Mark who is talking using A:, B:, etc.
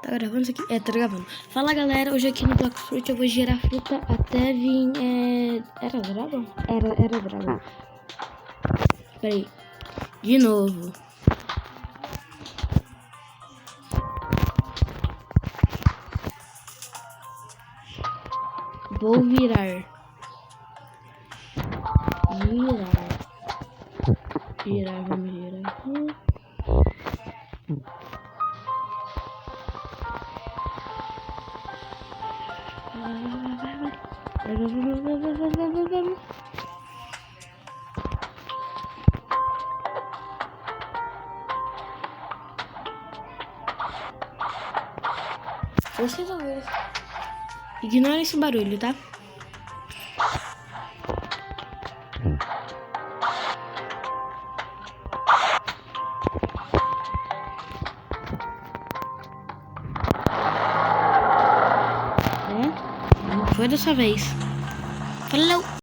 A: Tá gravando isso aqui? Tá gravando. Fala galera, hoje aqui no Block Fruit eu vou girar fruta até vir. Era dragão? Era dragão. Peraí. De novo. Vou virar. Girar, vamos girar aqui. Vocês vão ver. Ignora esse barulho, tá? Não foi dessa vez. Falou!